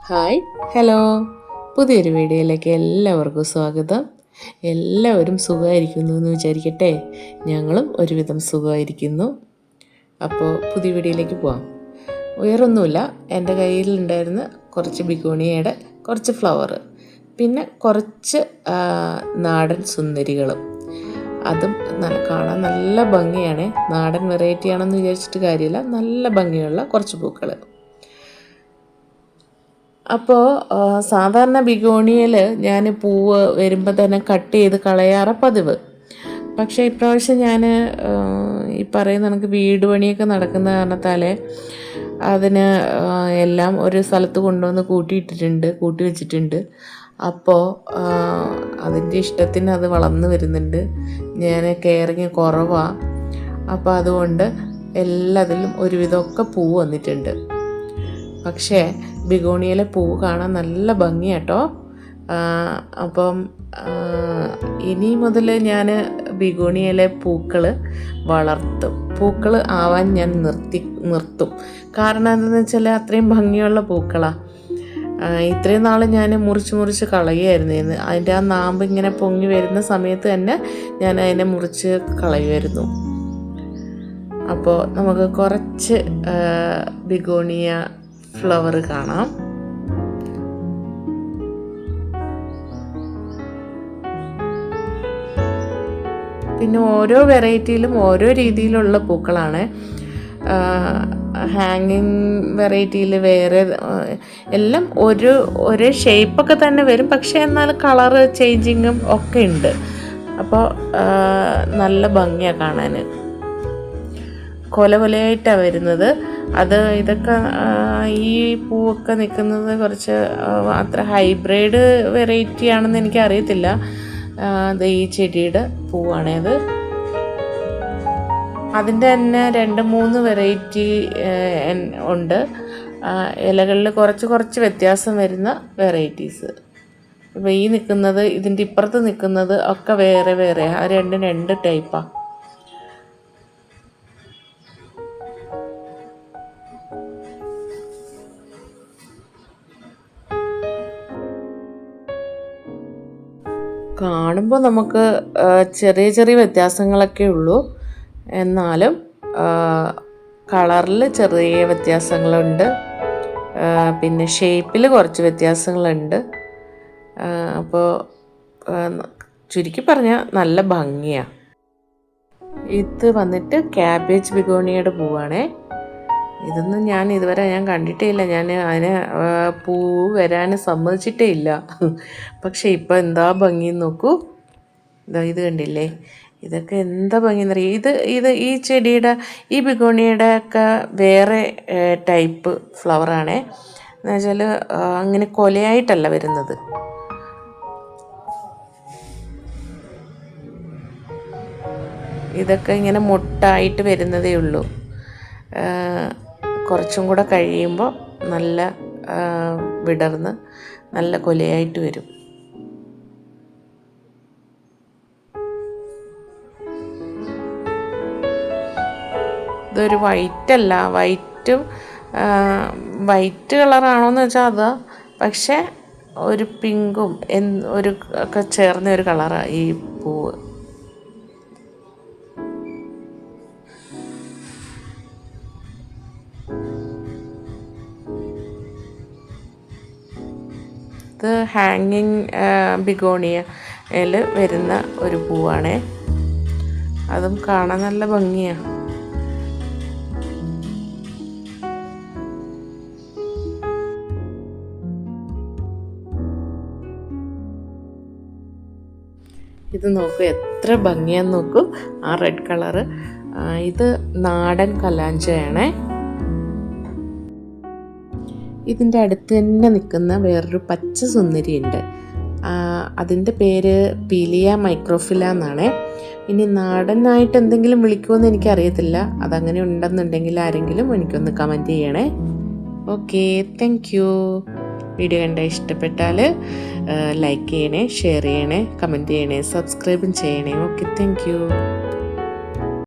Hi hello, പുതിയൊരു വീഡിയോയിലേക്ക് എല്ലാവർക്കും സ്വാഗതം. എല്ലാവരും സുഖമായിരിക്കുന്നു എന്ന് വിചാരിക്കട്ടെ. ഞങ്ങളും ഒരുവിധം സുഖമായിരിക്കുന്നു. അപ്പോൾ പുതിയ വീഡിയോയിലേക്ക് പോവാം. വേറൊന്നുമില്ല, എൻ്റെ കയ്യിലുണ്ടായിരുന്ന കുറച്ച് ബിഗോണിയയുടെ കുറച്ച് ഫ്ലവർ, പിന്നെ കുറച്ച് നാടൻ സുന്ദരികളും. അതും കാണാൻ നല്ല ഭംഗിയാണ്. നാടൻ വെറൈറ്റി ആണെന്ന് വിചാരിച്ചിട്ട് കാര്യമില്ല, നല്ല ഭംഗിയുള്ള കുറച്ച് പൂക്കൾ. അപ്പോൾ സാധാരണ ബിഗോണിയയിൽ ഞാൻ പൂവ് വരുമ്പോൾ തന്നെ കട്ട് ചെയ്ത് കളയാറ് പതിവ്. പക്ഷേ ഇപ്രാവശ്യം ഞാൻ ഈ പറയുന്ന കണക്ക് വീട് പണിയൊക്കെ നടക്കുന്ന കാരണത്താൽ അതിന് എല്ലാം ഒരു സ്ഥലത്ത് കൊണ്ടുവന്ന് കൂട്ടി വെച്ചിട്ടുണ്ട്. അപ്പോൾ അതിൻ്റെ ഇഷ്ടത്തിന് അത് വളർന്നു വരുന്നുണ്ട്. ഞാൻ കെയറിങ് കുറവാണ്. അപ്പോൾ അതുകൊണ്ട് എല്ലാത്തിലും ഒരുവിധമൊക്കെ പൂവ് വന്നിട്ടുണ്ട്. പക്ഷേ ബിഗോണിയയിലെ പൂവ് കാണാൻ നല്ല ഭംഗിയാട്ടോ. അപ്പം ഇനി മുതൽ ഞാൻ ബിഗോണിയയിലെ പൂക്കൾ വളർത്തും. പൂക്കൾ ആവാൻ ഞാൻ നിർത്തും. കാരണം എന്താണെന്ന് വെച്ചാൽ അത്രയും ഭംഗിയുള്ള പൂക്കളാണ്. ഇത്രയും നാൾ ഞാൻ മുറിച്ച് കളയുമായിരുന്നു. അതിൻ്റെ ആ നാമ്പ് ഇങ്ങനെ പൊങ്ങി വരുന്ന സമയത്ത് തന്നെ ഞാൻ അതിനെ മുറിച്ച് കളയുമായിരുന്നു. അപ്പോൾ നമുക്ക് കുറച്ച് ബിഗോണിയ ഫ്ലവർ കാണാം. പിന്നെ ഓരോ വെറൈറ്റിയിലും ഓരോ രീതിയിലുള്ള പൂക്കളാണ്. ഹാങ്ങിങ് വെറൈറ്റിയിൽ വേറെ എല്ലാം ഒരേ ഷേപ്പൊക്കെ തന്നെ വരും. പക്ഷേ എന്നാൽ കളറ് ചേഞ്ചിങ്ങും ഒക്കെ ഉണ്ട്. അപ്പോൾ നല്ല ഭംഗിയാണ് കാണാൻ. കൊലയായിട്ടാണ് വരുന്നത്. ഇതൊക്കെ ഈ പൂവൊക്കെ നിൽക്കുന്നത് കുറച്ച് അത്ര ഹൈബ്രിഡ് വെറൈറ്റി ആണെന്ന് എനിക്ക് അറിയത്തില്ല. ഈ ചെടിയുടെ പൂവാണേത്. അതിൻ്റെ തന്നെ 2-3 വെറൈറ്റി ഉണ്ട്. ഇലകളിൽ കുറച്ച് വ്യത്യാസം വരുന്ന വെറൈറ്റീസ്. ഇപ്പോൾ ഈ നിൽക്കുന്നത്, ഇതിൻ്റെ ഇപ്പുറത്ത് നിൽക്കുന്നത് ഒക്കെ വേറെ ആ രണ്ട് ടൈപ്പാണ്. കാണുമ്പോൾ നമുക്ക് ചെറിയ വ്യത്യാസങ്ങളൊക്കെ ഉള്ളൂ. എന്നാലും കളറിൽ ചെറിയ വ്യത്യാസങ്ങളുണ്ട്. പിന്നെ ഷേപ്പിൽ കുറച്ച് വ്യത്യാസങ്ങളുണ്ട്. അപ്പോൾ ചുരുക്കി പറഞ്ഞാൽ നല്ല ഭംഗിയാണ്. ഇത് വന്നിട്ട് ക്യാബേജ് ബിഗോണിയയുടെ പൂവാണേ. ഇതൊന്നും ഇതുവരെ ഞാൻ കണ്ടിട്ടേ ഇല്ല. ഞാൻ അതിന് പൂ വരാൻ സമ്മതിച്ചിട്ടേ ഇല്ല. പക്ഷേ ഇപ്പം എന്താ ഭംഗിന്ന് നോക്കൂ. ഇത് കണ്ടില്ലേ? ഇതൊക്കെ എന്താ ഭംഗിയെന്നറിയാം. ഈ ചെടിയുടെ, ഈ ബിഗോണിയുടെ ഒക്കെ വേറെ ടൈപ്പ് ഫ്ലവറാണേ. എന്നുവെച്ചാൽ അങ്ങനെ കൊലയായിട്ടല്ല വരുന്നത്. ഇതൊക്കെ ഇങ്ങനെ മൊട്ടായിട്ട് വരുന്നതേ ഉള്ളൂ. കുറച്ചും കൂടെ കഴിയുമ്പോൾ നല്ല വിടർന്ന് നല്ല കൊലയായിട്ട് വരും. ഇതൊരു വൈറ്റല്ല, വൈറ്റ് കളറാണോയെന്ന് വെച്ചാൽ അതാ. പക്ഷേ ഒരു പിങ്കും ഒക്കെ ചേർന്ന ഒരു കളറാണ് ഈ പൂവ്. ഇത് ഹാങ്ങിങ് ബിഗോണിയയിൽ വരുന്ന ഒരു പൂവാണേ. അതും കാണാൻ നല്ല ഭംഗിയാണ്. ഇത് നോക്കൂ, എത്ര ഭംഗിയാന്ന് നോക്കൂ. ആ റെഡ് കളറ്. ഇത് നാടൻ കലാഞ്ചയാണേ. ഇതിൻ്റെ അടുത്ത് തന്നെ നിൽക്കുന്ന വേറൊരു പച്ച സുന്ദരിയുണ്ട്. അതിൻ്റെ പേര് പീലിയ മൈക്രോഫില എന്നാണ്. ഇനി നാടനായിട്ട് എന്തെങ്കിലും വിളിക്കുമെന്ന് എനിക്കറിയത്തില്ല. അതങ്ങനെ ഉണ്ടെന്നുണ്ടെങ്കിൽ ആരെങ്കിലും എനിക്കൊന്ന് കമൻറ്റ് ചെയ്യണേ. Okay, thank you. വീഡിയോ കണ്ട ഇഷ്ടപ്പെട്ടാൽ ലൈക്ക് ചെയ്യണേ, ഷെയർ ചെയ്യണേ, കമൻറ്റ് ചെയ്യണേ, സബ്സ്ക്രൈബും ചെയ്യണേ. Okay, thank you.